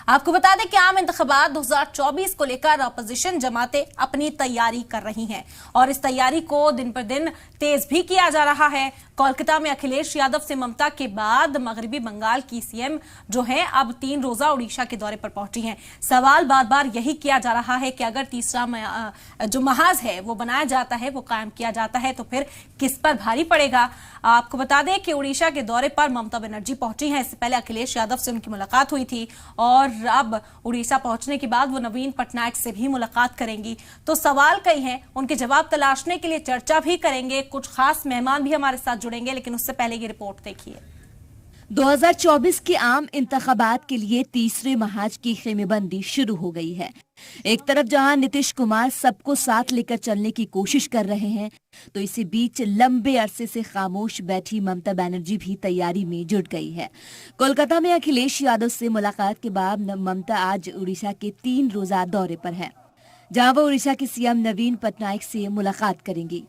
आपको बता दें कि आम इंतखाबात 2024 को लेकर अपोजिशन जमातें अपनी तैयारी कर रही हैं और इस तैयारी को दिन पर दिन तेज भी किया जा रहा है। कोलकाता में अखिलेश यादव से ममता के बाद मगरबी बंगाल की सीएम जो है अब 3 रोजा उड़ीसा के दौरे पर पहुंची हैं। सवाल बार बार यही किया जा रहा है कि अगर तीसरा जो महाज है वो बनाया जाता है, वो कायम किया जाता है, तो फिर किस पर भारी पड़ेगा। आपको बता दें कि उड़ीसा के दौरे पर ममता बनर्जी पहुंची हैं। इससे पहले अखिलेश यादव से उनकी मुलाकात हुई थी और अब उड़ीसा पहुंचने के बाद वो नवीन पटनायक से भी मुलाकात करेंगी। तो सवाल कई हैं, उनके जवाब तलाशने के लिए चर्चा भी करेंगे। कुछ खास मेहमान भी हमारे साथ जुड़ेंगे, लेकिन उससे पहले ये रिपोर्ट देखिए। 2024 के आम इंतखाबात के लिए तीसरे महाज की खेमेबंदी शुरू हो गई है। एक तरफ जहां नीतीश कुमार सबको साथ लेकर चलने की कोशिश कर रहे हैं, तो इसी बीच लंबे अरसे से खामोश बैठी ममता बनर्जी भी तैयारी में जुट गई है। कोलकाता में अखिलेश यादव से मुलाकात के बाद ममता आज उड़ीसा के 3 रोजा दौरे पर है, जहां वो उड़ीसा के सीएम नवीन पटनायक से मुलाकात करेंगी।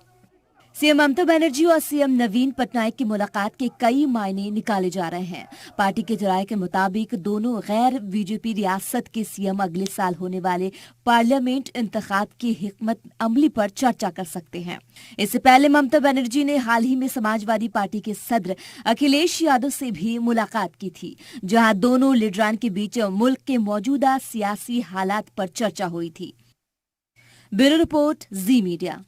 सीएम ममता बनर्जी और सीएम नवीन पटनायक की मुलाकात के कई मायने निकाले जा रहे हैं। पार्टी के जराये के मुताबिक दोनों गैर बीजेपी रियासत के सीएम अगले साल होने वाले पार्लियामेंट इंतखाब की हिकमत अमली पर चर्चा कर सकते हैं। इससे पहले ममता बनर्जी ने हाल ही में समाजवादी पार्टी के सदर अखिलेश यादव से भी मुलाकात की थी, जहां दोनों लीडरान के बीच मुल्क के मौजूदा सियासी हालात पर चर्चा हुई थी। ब्यूरो रिपोर्ट, जी मीडिया।